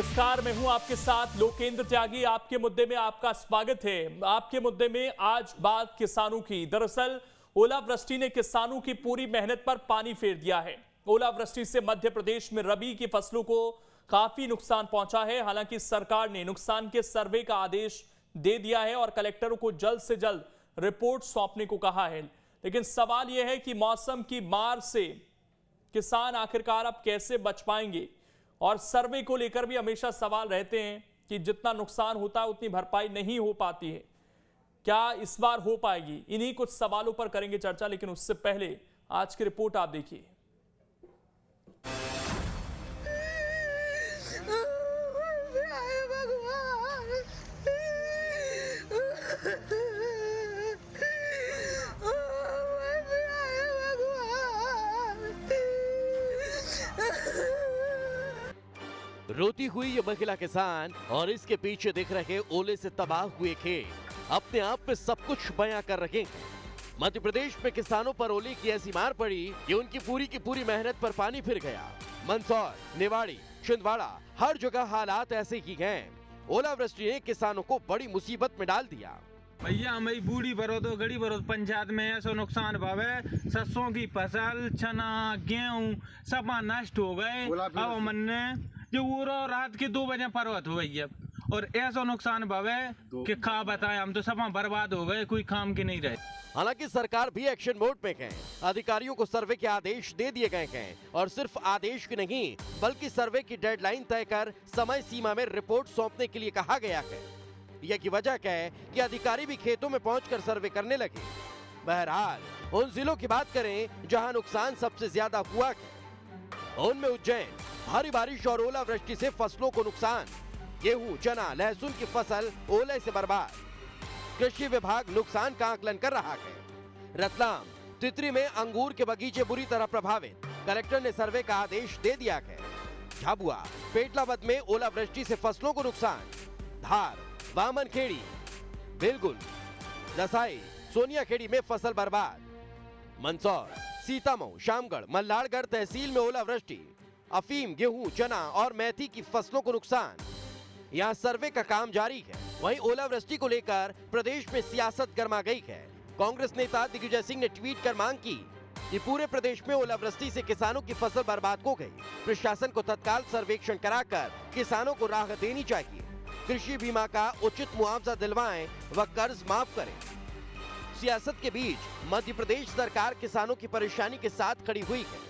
नमस्कार, मैं हूं आपके साथ लोकेंद्र त्यागी। आपके मुद्दे में आपका स्वागत है। आपके मुद्दे में आज बात किसानों की। दरअसल ओलावृष्टि ने किसानों की पूरी मेहनत पर पानी फेर दिया है। ओलावृष्टि से मध्य प्रदेश में रबी की फसलों को काफी नुकसान पहुंचा है। हालांकि सरकार ने नुकसान के सर्वे का आदेश दे दिया है और कलेक्टरों को जल्द से जल्द रिपोर्ट सौंपने को कहा है। लेकिन सवाल यह है कि मौसम की मार से किसान आखिरकार अब कैसे बच पाएंगे। और सर्वे को लेकर भी हमेशा सवाल रहते हैं कि जितना नुकसान होता है उतनी भरपाई नहीं हो पाती है। क्या इस बार हो पाएगी? इन्हीं कुछ सवालों पर करेंगे चर्चा, लेकिन उससे पहले आज की रिपोर्ट आप देखिए। रोती हुई ये महिला किसान और इसके पीछे दिख रहे ओले से तबाह हुए खेत अपने आप में सब कुछ बयां कर रहे हैं। मध्य प्रदेश में किसानों पर ओले की ऐसी मार पड़ी कि उनकी पूरी मेहनत पर पानी फिर गया। मंदसौर, निवाड़ी, छिंदवाड़ा, हर जगह हालात ऐसे ही हैं। ओलावृष्टि ने किसानों को बड़ी मुसीबत में डाल दिया। भैया हमारी बूढ़ी बरोद गड़ी बरोद पंचायत में ऐसा नुकसान भावे, सरसों की फसल, चना, गेहूं सब नष्ट हो गए। अब हमने जो वो रात के 2 बजे पर्वत हो गई और ऐसा नुकसान भावे कि खा बताए, हम तो सब बर्बाद हो गए, कोई काम के नहीं रहे। हालांकि सरकार भी एक्शन मोड में है। अधिकारियों को सर्वे के आदेश दे दिए गए हैं और सिर्फ आदेश की नहीं बल्कि सर्वे की डेडलाइन तय कर समय सीमा में रिपोर्ट सौंपने के लिए कहा गया है। यह की वजह क्या है कि अधिकारी भी खेतों में पहुंचकर सर्वे करने लगे। बहरहाल उन जिलों की बात करें जहां नुकसान सबसे ज्यादा हुआ, उनमें उज्जैन, भारी बारिश और ओलावृष्टि से फसलों को नुकसान। गेहूं, चना, लहसुन की फसल ओले से बर्बाद। कृषि विभाग नुकसान का आकलन कर रहा है। रतलाम, तितरी में अंगूर के बगीचे बुरी तरह प्रभावित, कलेक्टर ने सर्वे का आदेश दे दिया है। झाबुआ, पेटलावद में ओलावृष्टि से फसलों को नुकसान। धार, वामनखेड़ी, बिलगुल, दसाई, सोनियाखेड़ी में फसल बर्बाद। मंदसौर, सीतामऊ, शामगढ़, मल्हारगढ़ तहसील में ओलावृष्टि, अफीम, गेहूं, चना और मेथी की फसलों को नुकसान। यहाँ सर्वे का काम जारी है। वहीं ओलावृष्टि को लेकर प्रदेश में सियासत गर्मा गई है। कांग्रेस नेता दिग्विजय सिंह ने ट्वीट कर मांग की कि पूरे प्रदेश में ओलावृष्टि से किसानों की फसल बर्बाद हो गई। प्रशासन को तत्काल सर्वेक्षण कराकर किसानों को राहत देनी चाहिए। कृषि बीमा का उचित मुआवजा दिलवाएं व कर्ज माफ करें। सियासत के बीच मध्य प्रदेश सरकार किसानों की परेशानी के साथ खड़ी हुई है।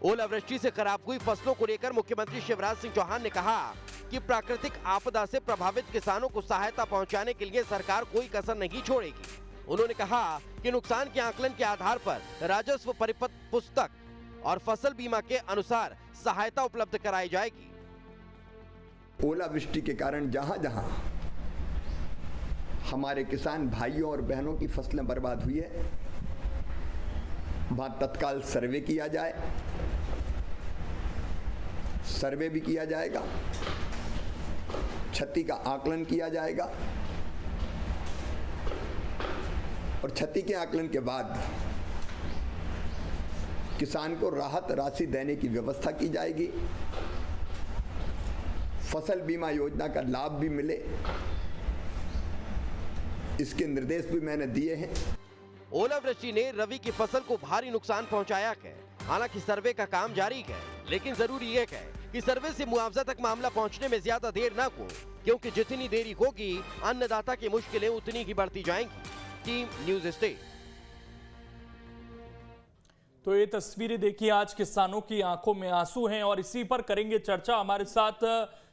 ओलावृष्टि से खराब हुई फसलों को लेकर मुख्यमंत्री शिवराज सिंह चौहान ने कहा कि प्राकृतिक आपदा से प्रभावित किसानों को सहायता पहुंचाने के लिए सरकार कोई कसर नहीं छोड़ेगी। उन्होंने कहा कि नुकसान के आकलन के आधार पर राजस्व परिपत्र पुस्तक और फसल बीमा के अनुसार सहायता उपलब्ध कराई जाएगी। ओलावृष्टि के कारण जहां जहां हमारे किसान भाइयों और बहनों की फसलें बर्बाद हुई है, वहां तत्काल सर्वे किया जाए। सर्वे भी किया जाएगा, क्षति का आकलन किया जाएगा और क्षति के आकलन के बाद किसान को राहत राशि देने की व्यवस्था की जाएगी। फसल बीमा योजना का लाभ भी मिले, इसके निर्देश भी मैंने दिए हैं। ओलावृष्टि ने रबी की फसल को भारी नुकसान पहुंचाया है। हालांकि सर्वे का काम जारी है, लेकिन जरूरी यह है कि सर्वे से मुआवजा तक मामला पहुंचने में ज्यादा देर न हो, क्योंकि जितनी देरी होगी अन्नदाता की मुश्किलें उतनी ही बढ़ती जाएंगी। Team news state. तो ये तस्वीरें देखिए, आज किसानों की आंखों में आंसू हैं और इसी पर करेंगे चर्चा। हमारे साथ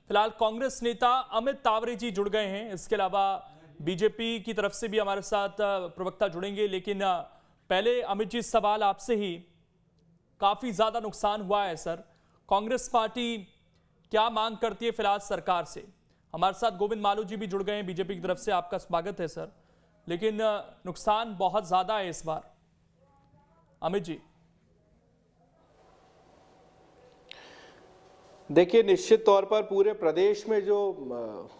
फिलहाल कांग्रेस नेता अमित तावरे जी जुड़ गए हैं। इसके अलावा बीजेपी की तरफ से भी हमारे साथ प्रवक्ता जुड़ेंगे। लेकिन पहले अमित जी, सवाल आपसे ही, काफी ज्यादा नुकसान हुआ है सर, कांग्रेस पार्टी क्या मांग करती है फिलहाल सरकार से? हमारे साथ गोविंद मालू जी भी जुड़ गए हैं बीजेपी की तरफ से, आपका स्वागत है सर। लेकिन नुकसान बहुत ज्यादा है इस बार। अमित जी, देखिए, निश्चित तौर पर पूरे प्रदेश में जो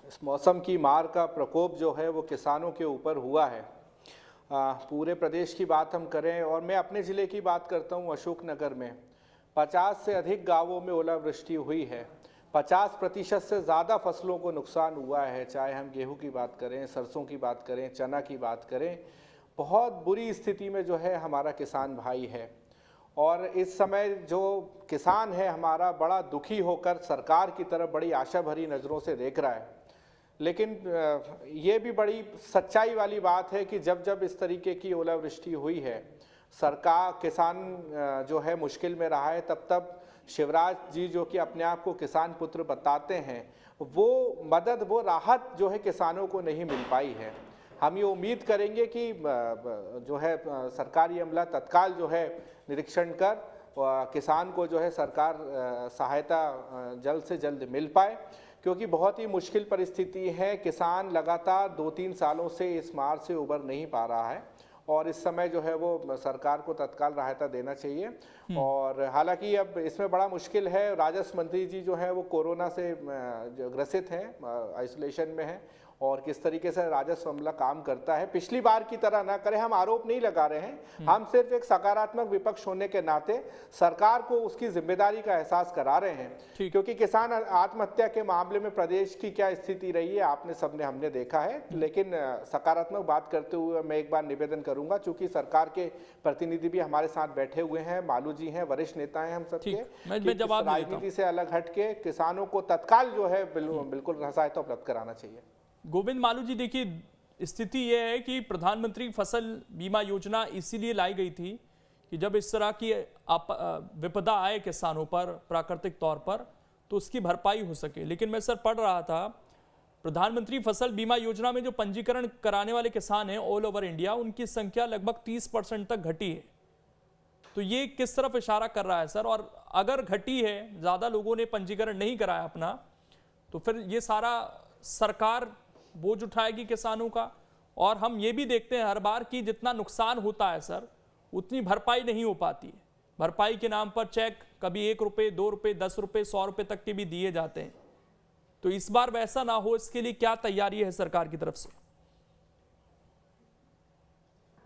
इस मौसम की मार का प्रकोप जो है वो किसानों के ऊपर हुआ है। पूरे प्रदेश की बात हम करें और मैं अपने ज़िले की बात करता हूं, अशोकनगर में 50 से अधिक गांवों में ओलावृष्टि हुई है। 50% से ज़्यादा फसलों को नुकसान हुआ है, चाहे हम गेहूं की बात करें, सरसों की बात करें, चना की बात करें। बहुत बुरी स्थिति में जो है हमारा किसान भाई है और इस समय जो किसान है हमारा बड़ा दुखी होकर सरकार की तरफ बड़ी आशा भरी नज़रों से देख रहा है। लेकिन ये भी बड़ी सच्चाई वाली बात है कि जब जब इस तरीके की ओलावृष्टि हुई है, सरकार किसान जो है मुश्किल में रहा है, तब तब शिवराज जी जो कि अपने आप को किसान पुत्र बताते हैं, वो मदद, वो राहत जो है किसानों को नहीं मिल पाई है। हम ये उम्मीद करेंगे कि जो है सरकारी अमला तत्काल जो है निरीक्षण कर किसान को जो है सरकार सहायता जल्द से जल्द मिल पाए, क्योंकि बहुत ही मुश्किल परिस्थिति है। किसान लगातार 2-3 सालों से इस मार से उबर नहीं पा रहा है और इस समय जो है वो सरकार को तत्काल सहायता देना चाहिए। और हालांकि अब इसमें बड़ा मुश्किल है, राजस्व मंत्री जी जो है वो कोरोना से जो ग्रसित हैं, आइसोलेशन में हैं, और किस तरीके से राजस्व अमला काम करता है पिछली बार की तरह ना करे। हम आरोप नहीं लगा रहे हैं, हम सिर्फ एक सकारात्मक विपक्ष होने के नाते सरकार को उसकी जिम्मेदारी का एहसास करा रहे हैं, क्योंकि किसान आत्महत्या के मामले में प्रदेश की क्या स्थिति रही है आपने सबने हमने देखा है। लेकिन सकारात्मक बात करते हुए मैं एक बार निवेदन करूंगा, चूंकि सरकार के प्रतिनिधि भी हमारे साथ बैठे हुए हैं, मालू जी हैं, वरिष्ठ नेता हैं हम सबके, राजनीति से अलग हट के किसानों को तत्काल जो है बिल्कुल सहायता उपलब्ध कराना चाहिए। गोविंद मालू जी, देखिए स्थिति यह है कि प्रधानमंत्री फसल बीमा योजना इसीलिए लाई गई थी कि जब इस तरह की विपदा आए किसानों पर प्राकृतिक तौर पर तो उसकी भरपाई हो सके। लेकिन मैं सर पढ़ रहा था, प्रधानमंत्री फसल बीमा योजना में जो पंजीकरण कराने वाले किसान हैं ऑल ओवर इंडिया, उनकी संख्या लगभग 30% तक घटी है। तो ये किस तरफ इशारा कर रहा है सर? और अगर घटी है, ज़्यादा लोगों ने पंजीकरण नहीं कराया अपना, तो फिर ये सारा सरकार बोझ उठाएगी किसानों का। और हम ये भी देखते हैं हर बार कि जितना नुकसान होता है सर, उतनी भरपाई नहीं हो पाती है। भरपाई के नाम पर चेक कभी 1 रुपये, 2 रुपये, 10 रुपये, 100 रुपये तक के भी दिए जाते हैं। तो इस बार वैसा ना हो, इसके लिए क्या तैयारी है सरकार की तरफ से?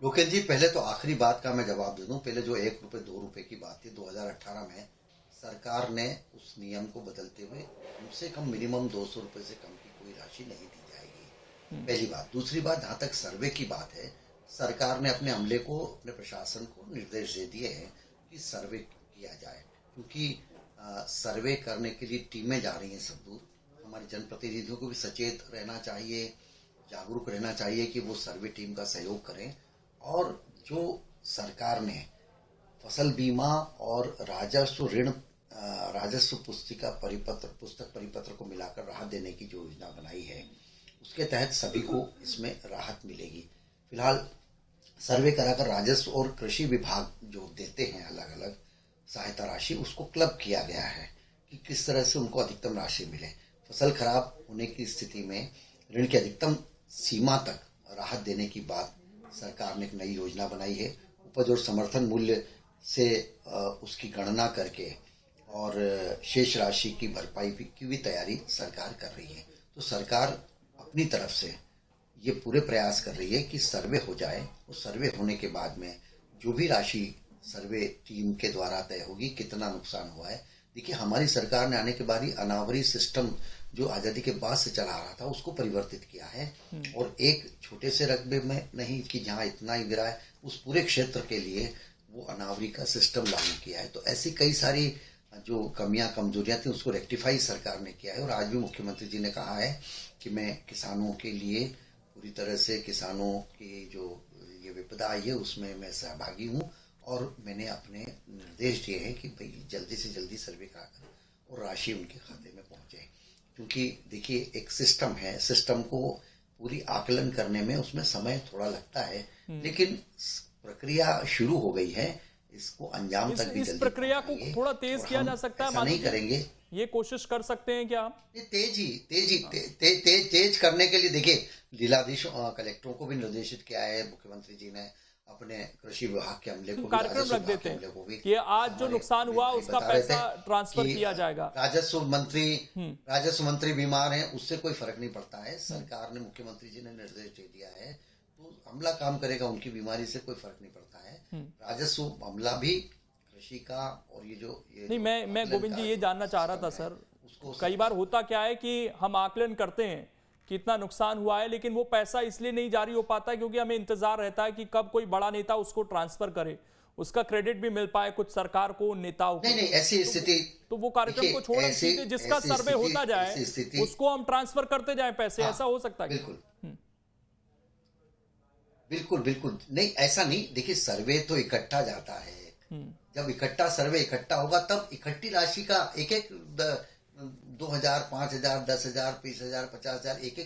लोकेश जी, पहले तो आखिरी बात का मैं जवाब दे दूं। पहले जो 1 रुपये 2 रुपये की बात थी, 2018 में सरकार ने उस नियम को बदलते हुए कम से कम मिनिमम 200 रुपये से कम की कोई राशि नहीं दी जाएगी। पहली बात। दूसरी बात, जहाँ तक सर्वे की बात है, सरकार ने अपने अमले को, अपने प्रशासन को निर्देश दे दिए हैं कि सर्वे किया जाए, क्योंकि सर्वे करने के लिए टीमें जा रही हैं सब दूर। हमारे जनप्रतिनिधियों को भी सचेत रहना चाहिए, जागरूक रहना चाहिए कि वो सर्वे टीम का सहयोग करें। और जो सरकार ने फसल बीमा और राजस्व ऋण, राजस्व पुस्तिका पुस्तक परिपत्र को मिलाकर राहत देने की जो योजना बनाई है, उसके तहत सभी को इसमें राहत मिलेगी। फिलहाल सर्वे कराकर राजस्व और कृषि विभाग जो देते हैं अलग अलग सहायता राशि, उसको क्लब किया गया है कि किस तरह से उनको अधिकतम राशि मिले। फसल खराब होने की स्थिति में ऋण की अधिकतम सीमा तक राहत देने की बात सरकार ने एक नई योजना बनाई है। उपज और समर्थन मूल्य से उसकी गणना करके और शेष राशि की भरपाई की भी तैयारी सरकार कर रही है। तो सरकार अपनी तरफ से ये पूरे प्रयास कर रही है कि सर्वे हो जाए, उस सर्वे होने के बाद में जो भी राशि सर्वे टीम के द्वारा तय होगी, कितना नुकसान हुआ है। देखिए, हमारी सरकार ने आने के बाद ही अनावरी सिस्टम जो आज़ादी के बाद से चला रहा था उसको परिवर्तित किया है, और एक छोटे से रकबे में नहीं कि जहाँ इतना ही गिरा है, उस पूरे क्षेत्र के लिए वो अनावरी का सिस्टम लागू किया है। तो ऐसी कई सारी जो कमियां कमजोरियां थी उसको रेक्टिफाई सरकार ने किया है। और आज भी मुख्यमंत्री जी ने कहा है कि मैं किसानों के लिए पूरी तरह से, किसानों की जो ये विपदा आई है उसमें मैं सहभागी हूँ, और मैंने अपने निर्देश दिए हैं कि भाई जल्दी से जल्दी सर्वे कराकर और राशि उनके खाते में पहुंचे। क्योंकि देखिए, एक सिस्टम है, सिस्टम को पूरी आकलन करने में उसमें समय थोड़ा लगता है, लेकिन प्रक्रिया शुरू हो गई है, इसको अंजाम तक भी इस प्रक्रिया को थोड़ा तेज किया जा सकता है? नहीं करेंगे, ये कोशिश कर सकते हैं क्या आप? तेज करने के लिए देखिए, जिलाधीश कलेक्टरों को भी निर्देशित किया है मुख्यमंत्री जी ने, अपने कृषि विभाग के अमले को कार्यक्रम रख देते हैं कि आज जो नुकसान हुआ उसका पैसा ट्रांसफर किया जाएगा। राजस्व मंत्री बीमार हैं, उससे कोई फर्क नहीं पड़ता है। सरकार ने, मुख्यमंत्री जी ने निर्देश दे दिया है, तो अमला काम करेगा, उनकी बीमारी से कोई फर्क नहीं पड़ता है। राजस्व अमला भी कृषि का, और ये नहीं, मैं गोविंद जी ये जानना चाह रहा था सर, उसको कई बार होता क्या है कि हम आकलन करते हैं कि इतना नुकसान हुआ है, लेकिन वो पैसा इसलिए नहीं जारी हो पाता क्योंकि हमें इंतजार रहता है कि कब कोई बड़ा नेता उसको ट्रांसफर करे, उसका क्रेडिट भी मिल पाए कुछ सरकार को, नेताओं को। नहीं ऐसी स्थिति तो वो कार्यक्रम को छोड़ना चाहिए, जिसका सर्वे होता जाए उसको हम ट्रांसफर करते जाए पैसे। ऐसा हो सकता है? बिल्कुल बिल्कुल बिल्कुल नहीं, ऐसा नहीं। देखिए सर्वे तो इकट्ठा जाता है, जब इकट्ठा सर्वे इकट्ठा होगा तब इकट्ठी राशि का एक 2000, 5000, 10,000, 20,000, 50,000 एक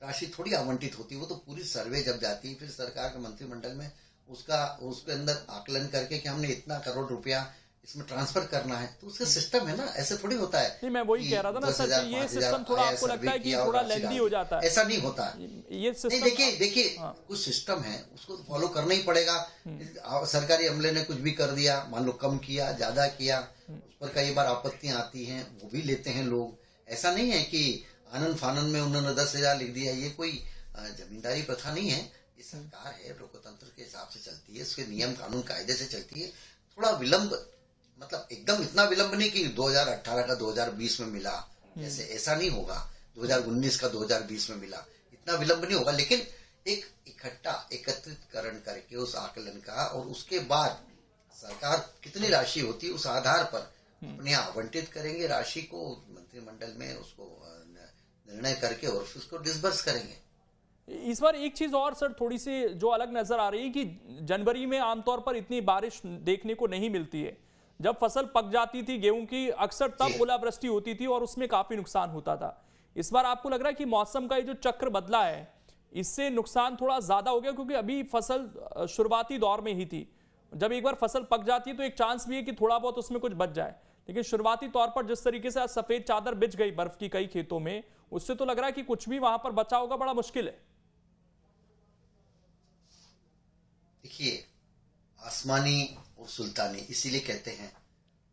राशि थोड़ी आवंटित होती है। वो तो पूरी सर्वे जब जाती है, फिर सरकार के मंत्रिमंडल में उसके अंदर आकलन करके कि हमने इतना करोड़ रुपया इसमें ट्रांसफर करना है, तो उसका सिस्टम है ना, ऐसे थोड़ी होता है। नहीं, मैं वही कह रहा था ना सर, ये सिस्टम थोड़ा आपको लगता है कि थोड़ा लेंथी हो जाता है? ऐसा नहीं होता ये सिस्टम नहीं। देखिए कुछ सिस्टम है, उसको तो फॉलो करना ही पड़ेगा। सरकारी अमले ने कुछ भी कर दिया, मान लो कम किया, ज्यादा किया, उस पर कई बार आपत्तियां आती हैं, वो भी लेते हैं लोग। ऐसा नहीं है कि आनंद फानंद में उन्होंने 10,000 लिख दिया, ये कोई जमींदारी प्रथा नहीं है। ये सरकार है, लोकतंत्र के हिसाब से चलती है, उसके नियम कानून कायदे से चलती है। थोड़ा विलंब, मतलब एकदम इतना विलंब नहीं कि 2018 का 2020 में मिला, जैसे ऐसा नहीं होगा। 2019 का 2020 में मिला, इतना विलंब नहीं होगा। लेकिन एक इकट्ठा एकत्रितकरण करके उस आकलन का, और उसके बाद सरकार कितनी राशि होती है उस आधार पर अपने आवंटित करेंगे राशि को, मंत्रिमंडल में उसको निर्णय करके और उसको डिसबर्स करेंगे। इस बार एक चीज और सर थोड़ी सी जो अलग नजर आ रही है कि जनवरी में आमतौर पर इतनी बारिश देखने को नहीं मिलती है। जब फसल पक जाती थी गेहूं की, अक्सर तब ओलावृष्टि होती थी और उसमें काफी नुकसान होता था। इस बार आपको लग रहा है कि मौसम का ये जो चक्र बदला है, इससे नुकसान थोड़ा ज्यादा हो गया? क्योंकि अभी फसल शुरुआती दौर में ही थी, जब एक बार फसल पक जाती है तो एक चांस भी है कि थोड़ा बहुत उसमें कुछ बच जाए, लेकिन शुरुआती तौर पर जिस तरीके से आज सफेद चादर बिछ गई बर्फ की कई खेतों में, उससे तो लग रहा है कि कुछ भी वहां पर बचा होगा बड़ा मुश्किल है। देखिए आसमानी और सुल्तानी इसीलिए कहते हैं,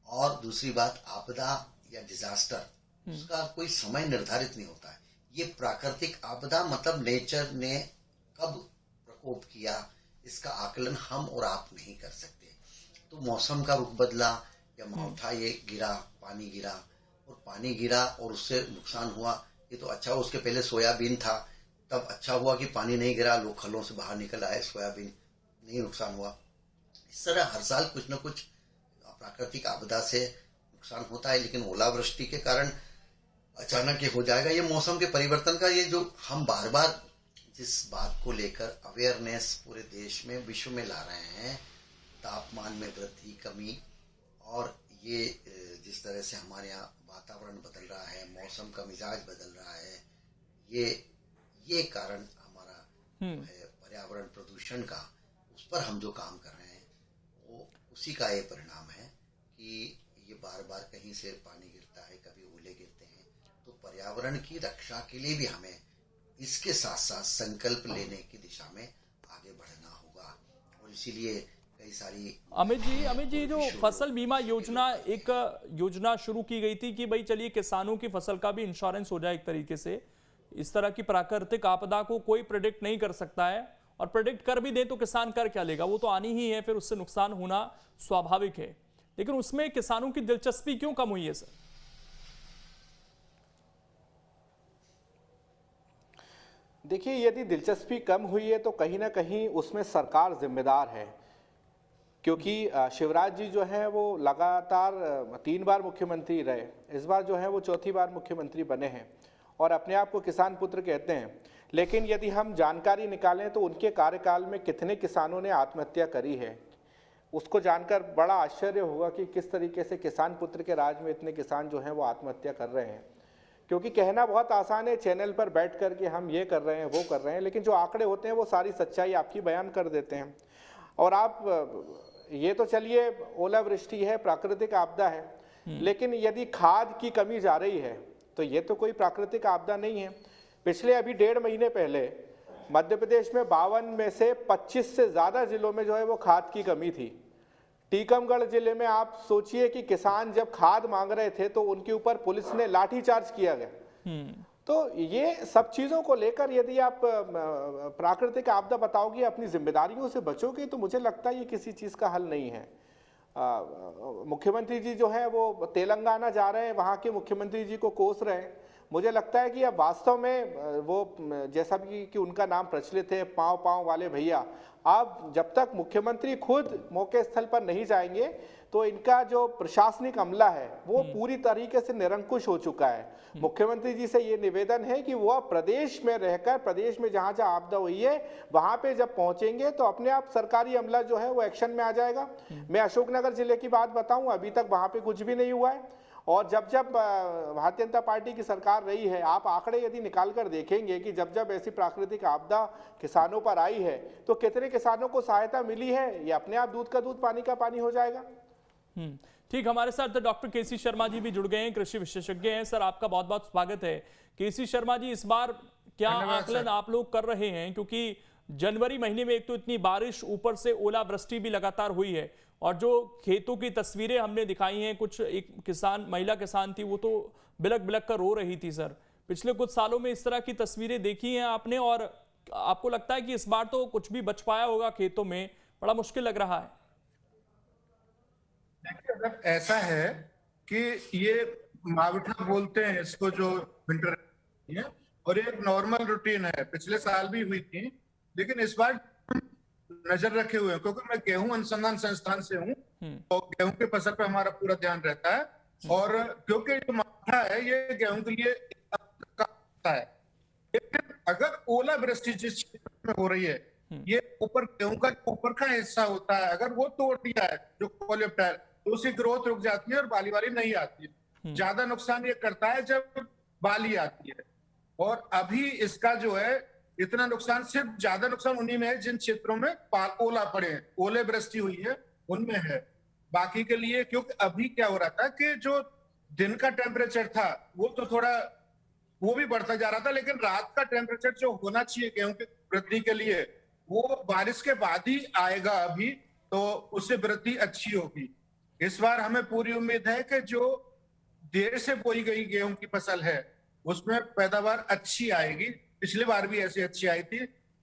और दूसरी बात आपदा या डिजास्टर, उसका कोई समय निर्धारित नहीं होता है। ये प्राकृतिक आपदा मतलब नेचर ने कब प्रकोप किया, इसका आकलन हम और आप नहीं कर सकते। तो मौसम का रुख बदला या मावठा ये गिरा, पानी गिरा, और पानी गिरा और उससे नुकसान हुआ, ये तो अच्छा हुआ। उसके पहले सोयाबीन था, तब अच्छा हुआ कि पानी नहीं गिरा, लोग खलों से बाहर निकल आए, सोयाबीन नहीं नुकसान हुआ। इस तरह हर साल कुछ न कुछ प्राकृतिक आपदा से नुकसान होता है, लेकिन ओलावृष्टि के कारण अचानक ये हो जाएगा। ये मौसम के परिवर्तन का, ये जो हम बार बार जिस बात को लेकर अवेयरनेस पूरे देश में विश्व में ला रहे हैं, तापमान में वृद्धि कमी, और ये जिस तरह से हमारे यहाँ वातावरण बदल रहा है, मौसम का मिजाज बदल रहा है, ये कारण हमारा है पर्यावरण प्रदूषण का, उस पर हम जो काम कर रहे हैं वो उसी का ये परिणाम है कि ये बार बार कहीं से पानी गिरता है, कभी ओले गिरते हैं। तो पर्यावरण की रक्षा के लिए भी हमें इसके साथ साथ संकल्प लेने की दिशा में आगे बढ़ना होगा, और इसीलिए कई सारी अमित जी जो फसल बीमा योजना, एक योजना शुरू की गई थी कि भाई चलिए किसानों की फसल का भी इंश्योरेंस हो जाए एक तरीके से। इस तरह की प्राकृतिक आपदा को कोई प्रेडिक्ट नहीं कर सकता है, और प्रेडिक्ट कर भी दे तो किसान कर क्या लेगा, वो तो आनी ही है, फिर उससे नुकसान होना स्वाभाविक है। लेकिन उसमें किसानों की दिलचस्पी क्यों कम हुई है सर? देखिए, यदि दिलचस्पी कम हुई है तो कहीं ना कहीं उसमें सरकार जिम्मेदार है, क्योंकि शिवराज जी जो है वो लगातार 3 बार मुख्यमंत्री रहे, इस बार जो है वो 4थी बार मुख्यमंत्री बने हैं और अपने आप को किसान पुत्र कहते हैं। लेकिन यदि हम जानकारी निकालें तो उनके कार्यकाल में कितने किसानों ने आत्महत्या करी है, उसको जानकर बड़ा आश्चर्य होगा कि किस तरीके से किसान पुत्र के राज में इतने किसान जो हैं वो आत्महत्या कर रहे हैं। क्योंकि कहना बहुत आसान है चैनल पर बैठ कर के हम ये कर रहे हैं, वो कर रहे हैं, लेकिन जो आंकड़े होते हैं वो सारी सच्चाई आपकी बयान कर देते हैं। और आप ये तो चलिए ओलावृष्टि है, प्राकृतिक आपदा है, लेकिन यदि खाद की कमी जा रही है तो ये तो कोई प्राकृतिक आपदा नहीं है। पिछले अभी 1.5 महीने पहले मध्य प्रदेश में 52 में से 25 से ज़्यादा जिलों में जो है वो खाद की कमी थी। टीकमगढ़ जिले में आप सोचिए कि किसान जब खाद मांग रहे थे तो उनके ऊपर पुलिस ने लाठीचार्ज किया गया। तो ये सब चीज़ों को लेकर यदि आप प्राकृतिक आपदा बताओगे, अपनी जिम्मेदारियों से बचोगे, तो मुझे लगता है ये किसी चीज़ का हल नहीं है। मुख्यमंत्री जी जो है वो तेलंगाना जा रहे हैं, वहाँ के मुख्यमंत्री जी को कोस रहे हैं। मुझे लगता है कि अब वास्तव में वो जैसा भी कि उनका नाम प्रचलित है पाँव पाँव वाले भैया, अब जब तक मुख्यमंत्री खुद मौके स्थल पर नहीं जाएंगे तो इनका जो प्रशासनिक अमला है वो पूरी तरीके से निरंकुश हो चुका है। मुख्यमंत्री जी से ये निवेदन है कि वो प्रदेश में रहकर, प्रदेश में जहां जहां आपदा हुई है वहां पे जब पहुंचेंगे तो अपने आप सरकारी अमला जो है वो एक्शन में आ जाएगा। मैं अशोकनगर जिले की बात बताऊं, अभी तक वहां पे कुछ भी नहीं हुआ है। और जब जब भारतीय जनता पार्टी की सरकार रही है, आप आंकड़े यदि निकाल कर देखेंगे कि जब जब ऐसी प्राकृतिक आपदा किसानों पर आई है तो कितने किसानों को सहायता मिली है, ये अपने आप दूध का दूध पानी का पानी हो जाएगा। ठीक, हमारे साथ डॉक्टर केसी शर्मा जी भी जुड़ गए हैं, कृषि विशेषज्ञ हैं। सर, आपका बहुत बहुत स्वागत है। केसी शर्मा जी, इस बार क्या आकलन आप लोग कर रहे हैं, क्योंकि जनवरी महीने में एक तो इतनी बारिश, ऊपर से ओलावृष्टि भी लगातार हुई है, और जो खेतों की तस्वीरें हमने दिखाई हैं, कुछ एक किसान, महिला किसान थी, वो तो बिलक बिलक कर रो रही थी। सर, पिछले कुछ सालों में इस तरह की तस्वीरें देखी हैं आपने, और आपको लगता है कि इस बार तो कुछ भी बच पाया होगा खेतों में? बड़ा मुश्किल लग रहा है। देखिए, अगर ऐसा है कि ये मावठा बोलते हैं इसको, जो विंटर है और एक नॉर्मल रूटीन है, पिछले साल भी हुई थी, लेकिन इस बार नजर रखे हुए हैं क्योंकि मैं गेहूं अनुसंधान संस्थान से हूं, तो गेहूं की फसल पे हमारा पूरा ध्यान रहता है। और क्योंकि जो मावठा है ये गेहूं के लिए है, लेकिन अगर ओलावृष्टि जिस क्षेत्र में हो रही है, ये ऊपर गेहूं का ऊपर का हिस्सा होता है, अगर वो तोड़ दिया है जो कोलेप्टाइल, तो उसकी ग्रोथ रुक जाती है और बाली वाली नहीं आती है। ज्यादा नुकसान ये करता है जब बाली आती है। और अभी इसका जो है इतना नुकसान, सिर्फ ज्यादा नुकसान उन्हीं में है जिन क्षेत्रों में ओला पड़े हैं, ओलावृष्टि हुई है उनमें है। बाकी के लिए, क्योंकि अभी क्या हो रहा था कि जो दिन का टेम्परेचर था वो तो थोड़ा वो भी बढ़ता जा रहा था, लेकिन रात का टेम्परेचर जो होना चाहिए गेहूं की वृद्धि के लिए, वो बारिश के बाद ही आएगा अभी, तो उससे वृद्धि अच्छी होगी। इस बार हमें पूरी उम्मीद है कि जो देर से बोई गई गेहूं की फसल है उसमें पैदावार अच्छी आएगी। पिछली बार भी ऐसी अच्छी आई थी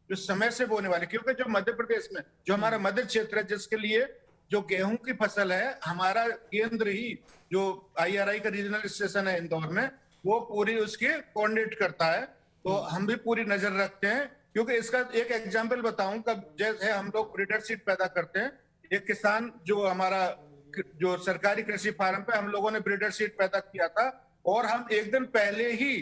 जो समय से बोने वाली, क्योंकि जो मध्य प्रदेश में जो हमारा मध्य क्षेत्र है, जिसके लिए जो गेहूं की फसल है, हमारा केंद्र ही जो IRI का रीजनल स्टेशन है इंदौर में, वो पूरी उसके कोऑर्डिनेट करता है। तो हम भी पूरी नजर रखते हैं, क्योंकि इसका एक एग्जाम्पल बताऊं, कब जैसे हम लोग ब्रीडर सीड पैदा करते हैं, एक किसान जो हमारा जो सरकारी कृषि फार्म पे हम लोगों ने ब्रीडर सीड पैदा किया था, और हम एक दिन पहले ही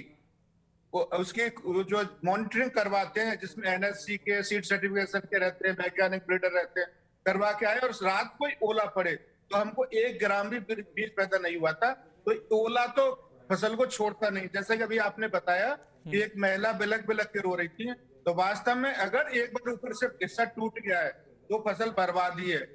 उसके जो मॉनिटरिंग करवाते हैं, जिसमें NSC के सीड सर्टिफिकेशन के रहते हैं, वैज्ञानिक ब्रीडर रहते हैं, करवा के आए, और रात को ही ओला पड़े तो हमको 1 ग्राम भी बीज पैदा नहीं हुआ था। तो ओला तो फसल को छोड़ता नहीं। जैसा कि अभी आपने बताया कि एक महिला बिलक बिलक के रो रही थी, तो वास्तव में अगर एक बार ऊपर से हिस्सा टूट गया है तो फसल बर्बाद ही है।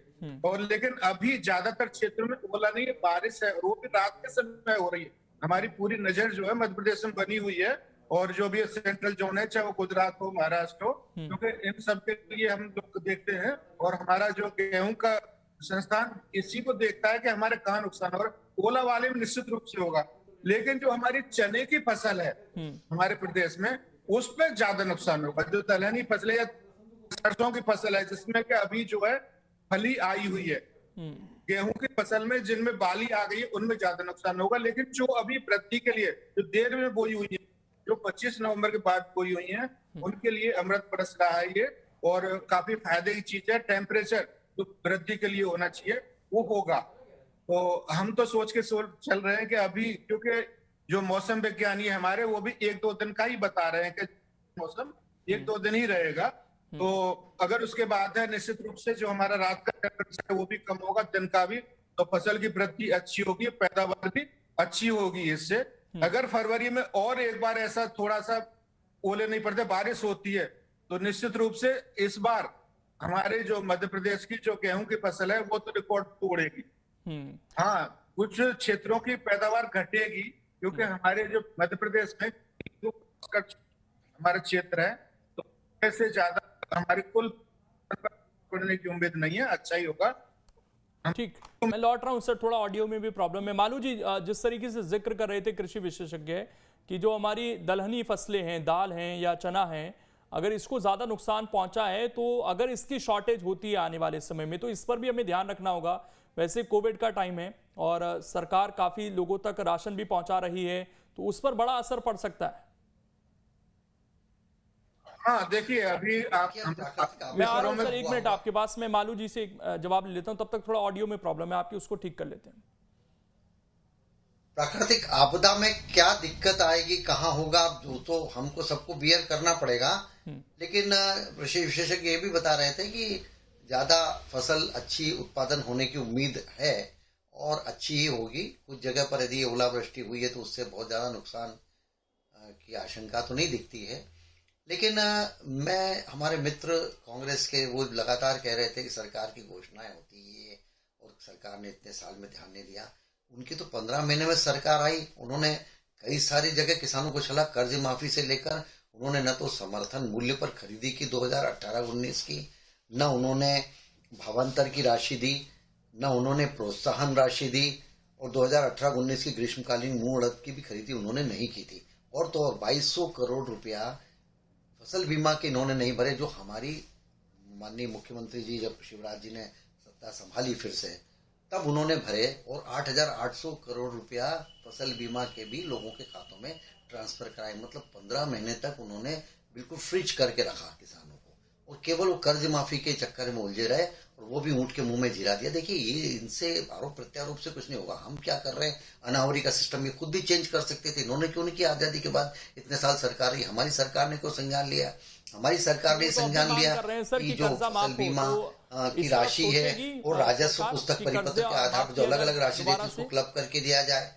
और लेकिन अभी ज्यादातर क्षेत्रों में ओला नहीं है, बारिश है, और वो भी रात के समय हो रही है। हमारी पूरी नजर जो है मध्य प्रदेश में बनी हुई है, और जो भी सेंट्रल जोन है, चाहे वो गुजरात हो, महाराष्ट्र हो, क्योंकि इन सब के लिए हम लोग देखते हैं। और हमारा जो गेहूं का संस्थान इसी को देखता है कि हमारे कहाँ नुकसान हो रहा है। ओला वाले में निश्चित रूप से होगा, लेकिन जो हमारी चने की फसल है हमारे प्रदेश में, उस पर ज्यादा नुकसान होगा। जो दलहनी फसल है या सरसों की फसल है, जिसमें कि अभी जो है फली आई हुई है, गेहूं की फसल में जिनमें बाली आ गई है उनमें ज्यादा नुकसान होगा। लेकिन जो अभी वृद्धि के लिए जो देर में बोई हुई है, जो 25 नवंबर के बाद बोई हुई है, उनके लिए अमृत बरस रहा है ये, और काफी फायदे की चीज है। टेम्परेचर जो वृद्धि के लिए होना चाहिए वो होगा। तो हम तो सोच के चल रहे हैं कि अभी, क्योंकि जो मौसम विज्ञानी है हमारे, वो भी 1-2 दिन का ही बता रहे हैं कि मौसम 1-2 दिन ही रहेगा। तो अगर उसके बाद है, निश्चित रूप से जो हमारा रात का टेम्परेचर है वो भी कम होगा, दिन का भी, तो फसल की वृद्धि अच्छी होगी, पैदावार भी अच्छी होगी इससे। अगर फरवरी में और एक बार ऐसा थोड़ा सा ओले नहीं पड़ते, बारिश होती है, तो निश्चित रूप से इस बार हमारे जो मध्य प्रदेश की जो गेहूं की फसल है वो तो रिकॉर्ड तोड़ेगी। हाँ, कुछ क्षेत्रों की पैदावार घटेगी, क्योंकि हमारे जो मध्य प्रदेश में हमारा क्षेत्र है, तो ऐसे ज्यादा हमारी कुल पड़ने की उम्मीद नहीं है, अच्छा ही होगा। ठीक, मैं लौट रहा हूं सर, थोड़ा ऑडियो में भी प्रॉब्लम है। मालू जी, जिस तरीके से जिक्र कर रहे थे कृषि विशेषज्ञ कि जो हमारी दलहनी फसलें हैं, दाल हैं या चना हैं, अगर इसको ज्यादा नुकसान पहुंचा है तो अगर इसकी शॉर्टेज होती है आने वाले समय में तो इस पर भी हमें ध्यान रखना होगा। वैसे कोविड का टाइम है और सरकार काफी लोगों तक राशन भी पहुंचा रही है, तो उस पर बड़ा असर पड़ सकता है। हाँ देखिए, अभी मैं आ रहा हूं सर, 1 मिनट आपके पास। मैं मालू जी से जवाब ले लेता हूं, तब तक थोड़ा ऑडियो में प्रॉब्लम है आपकी, उसको ठीक कर लेते हैं। प्राकृतिक आपदा में क्या दिक्कत आएगी, कहाँ होगा, जो तो हमको सबको बियर करना पड़ेगा। लेकिन कृषि विशेषज्ञ ये भी बता रहे थे कि ज्यादा फसल अच्छी उत्पादन होने की उम्मीद है और अच्छी ही होगी। कुछ जगह पर यदि ओलावृष्टि हुई है तो उससे बहुत ज्यादा नुकसान की आशंका तो नहीं दिखती है। लेकिन मैं हमारे मित्र कांग्रेस के वो लगातार कह रहे थे कि सरकार की घोषणाएं होती है और सरकार ने इतने साल में ध्यान नहीं दिया। उनकी तो 15 महीने में सरकार आई, उन्होंने कई सारी जगह किसानों को चला कर्ज माफी से लेकर उन्होंने न तो समर्थन मूल्य पर खरीदी की 2018-19 की, न उन्होंने भावांतर की राशि दी, न उन्होंने प्रोत्साहन राशि दी और 2018-19 की ग्रीष्मकालीन मूंग उड़द की भी खरीदी उन्होंने नहीं की थी। और तो और 2200 करोड़ रुपया फसल बीमा के इन्होंने नहीं भरे, जो हमारी माननीय मुख्यमंत्री जी जब शिवराज जी ने सत्ता संभाली फिर से तब उन्होंने भरे और 8,800 करोड़ रुपया फसल बीमा के भी लोगों के खातों में ट्रांसफर कराए। मतलब 15 महीने तक उन्होंने बिल्कुल फ्रीज करके रखा किसानों को और केवल वो कर्ज माफी के चक्कर में उलझे रहे और वो भी ऊंट के मुंह में जीरा दिया। देखिए ये इनसे आरोप प्रत्यारोप से कुछ नहीं होगा। हम क्या कर रहे हैं, अनावरी का सिस्टम ये खुद भी चेंज कर सकते थे, इन्होंने क्यों नहीं किया? आजादी के बाद इतने साल सरकार रही, हमारी सरकार ने क्यों संज्ञान लिया? हमारी सरकार ने संज्ञान लिया कि जो फसल बीमा की राशि है और राजस्व पुस्तक परिपत्र के आधार पर जो अलग अलग राशि देती है उसको क्लब करके दिया जाए।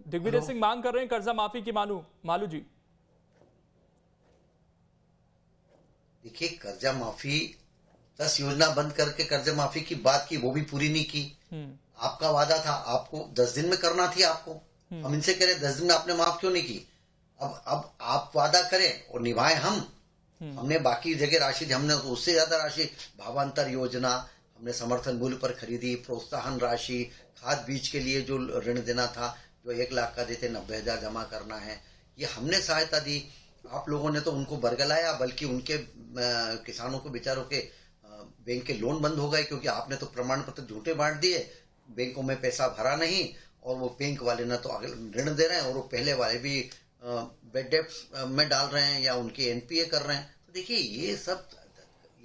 दिग्विजय सिंह मांग कर रहे हैं कर्जा माफी की। मालू जी देखिए, कर्जा माफी 10 योजना बंद करके कर्जा माफी की बात की, वो भी पूरी नहीं की। आपका वादा था, आपको 10 दिन में करना थी आपको। हम इनसे कह रहे 10 दिन में आपने माफ क्यों नहीं की? अब आप वादा करें और निभाएं। हमने बाकी जगह राशि दी, हमने उससे ज्यादा राशि भावांतर योजना, हमने समर्थन मूल्य पर खरीदी, प्रोत्साहन राशि, खाद बीज के लिए जो ऋण देना था जो 1 लाख का देते 90,000 जमा करना है, ये हमने सहायता दी। आप लोगों ने तो उनको बरगलाया, बल्कि उनके किसानों को बेचारों के बैंक के लोन बंद हो गए क्योंकि आपने तो प्रमाण पत्र झूठे बांट दिए, बैंकों में पैसा भरा नहीं और वो बैंक वाले ना तो ऋण दे रहे हैं और वो पहले वाले भी बेड डेप्ट में डाल रहे हैं या उनके एनपीए कर रहे हैं। तो देखिए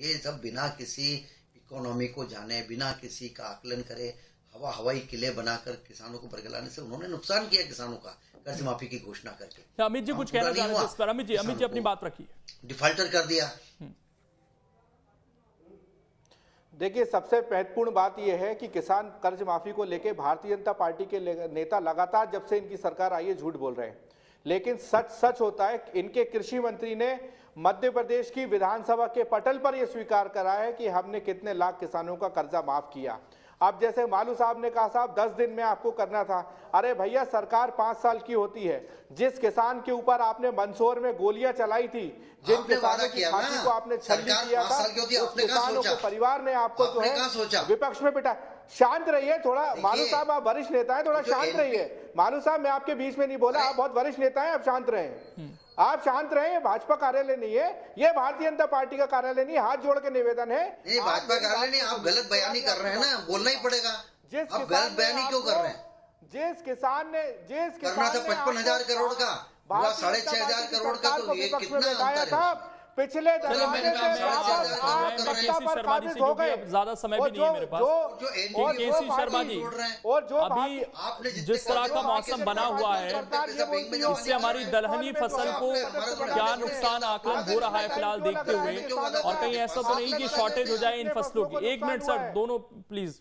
ये सब बिना किसी इकोनॉमी को जाने, बिना किसी का आकलन करे, हवाई किले बनाकर किसानों को बरगलाने से उन्होंने नुकसान किया किसानों का, कर्ज माफी की घोषणा करके। अमित जी कुछ कहना चाह रहे थे इस पर? अमित जी अपनी बात रखिए। डिफाल्टर कर दिया। देखिए, सबसे महत्वपूर्ण बात यह है कि किसान कर्ज माफी को लेकर भारतीय जनता पार्टी के नेता लगातार जब से इनकी सरकार आई है झूठ बोल रहे हैं, लेकिन सच होता है। इनके कृषि मंत्री ने मध्य प्रदेश की विधानसभा के पटल पर यह स्वीकार करा है कि हमने कितने लाख किसानों का कर्जा माफ किया। अब जैसे मालू साहब ने कहा साहब 10 दिन में आपको करना था, अरे भैया सरकार 5 साल की होती है। जिस किसान के ऊपर आपने मंदसौर में गोलियां चलाई थी, जिन किसानों की छाती को आपने छल्ली किया था, उस किसानों के परिवार ने आपको जो है विपक्ष में बिठा। शांत रहिए थोड़ा मालू साहब, आप वरिष्ठ नेता हैं, थोड़ा शांत रहिए। मालू साहब मैं आपके बीच में नहीं बोला, आप बहुत वरिष्ठ नेता हैं, आप शांत रहें। आप शांत रहें, ये भाजपा कार्यालय नहीं है, ये भारतीय जनता पार्टी का कार्यालय नहीं। हाथ जोड़ के निवेदन है, ये भाजपा कार्यालय नहीं, आप गलत बयानी कर रहे हैं ना, बोलना ही पड़ेगा। आप गलत बयानी क्यों कर रहे हैं? जिस किसान ने करना था 55,000 करोड़ का, 6,500 करोड़ का, तो ये कितना अंतर है? पिछले ज्यादा समय भी नहीं है मेरे पास। केसी शर्मा जी, अभी जिस तरह का मौसम बना हुआ है इससे हमारी दलहनी फसल को क्या नुकसान आकलन हो रहा है फिलहाल देखते हुए, और कहीं ऐसा तो नहीं कि शॉर्टेज हो जाए इन फसलों की? 1 मिनट सर, दोनों प्लीज।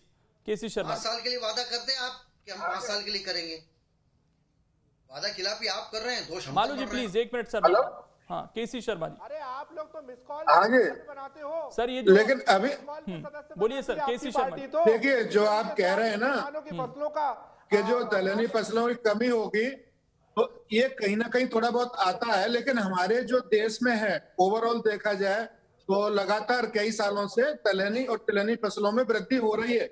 केसी शर्मा, 5 साल के लिए वादा करते हैं आप कि हम 5 साल के लिए करेंगे, वादा खिलाफी आप कर रहे हैं, दोष हम। मालू जी प्लीज 1 मिनट सर। हाँ केसी शर्मा जी। अरे आप लोग तो मिस कॉल आगे बनाते हो सर, ये लेकिन अभी बोलिए सर। केसी शर्मा जी देखिए, जो आप कह रहे हैं ना फसलों का कि जो दलहनी फसलों की कमी होगी, तो ये कहीं ना कहीं थोड़ा बहुत आता है, लेकिन हमारे जो देश में है ओवरऑल देखा जाए तो लगातार कई सालों से दलहनी और तिलहनी फसलों में वृद्धि हो रही है।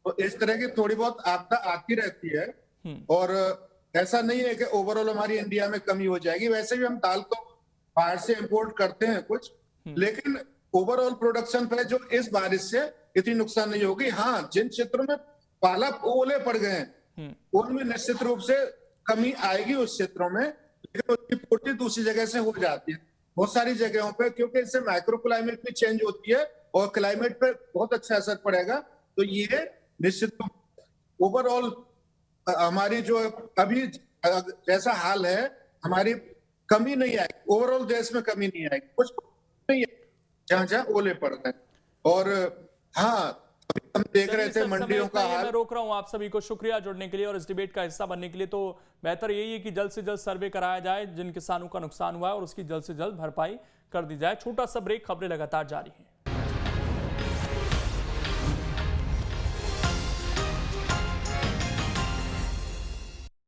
तो इस तरह की थोड़ी बहुत आपदा आती रहती है। और ऐसा नहीं है कि ओवरऑल हमारी इंडिया में कमी हो जाएगी। वैसे भी हम दाल तो बाहर से इंपोर्ट करते हैं कुछ, लेकिन ओवरऑल प्रोडक्शन पे जो इस बारिश से इतनी नुकसान नहीं होगी। हाँ, जिन क्षेत्रों में पाला ओले पड़ गए हैं उनमें निश्चित रूप से कमी आएगी उस क्षेत्रों में, लेकिन उसकी पूर्ति दूसरी जगह से हो जाती है बहुत सारी जगहों पे, क्योंकि इससे माइक्रो क्लाइमेट भी चेंज होती है और क्लाइमेट पे बहुत अच्छा असर पड़ेगा। तो ये निश्चित रूप ओवरऑल हमारी जो अभी जैसा हाल है, हमारी कमी नहीं आएगी, ओवरऑल देश में कमी नहीं आएगी, कुछ नहीं है जहां जहां ओले पड़ रहे हैं। और हाँ, हम देख रहे थे मंडियों का हाल। मैं रोक रहा हूं आप सभी को, शुक्रिया जुड़ने के लिए और इस डिबेट का हिस्सा बनने के लिए। तो बेहतर यही है कि जल्द से जल्द सर्वे कराया जाए जिन किसानों का नुकसान हुआ है और उसकी जल्द से जल्द भरपाई कर दी जाए। छोटा सा ब्रेक, खबरें लगातार जारी हैं।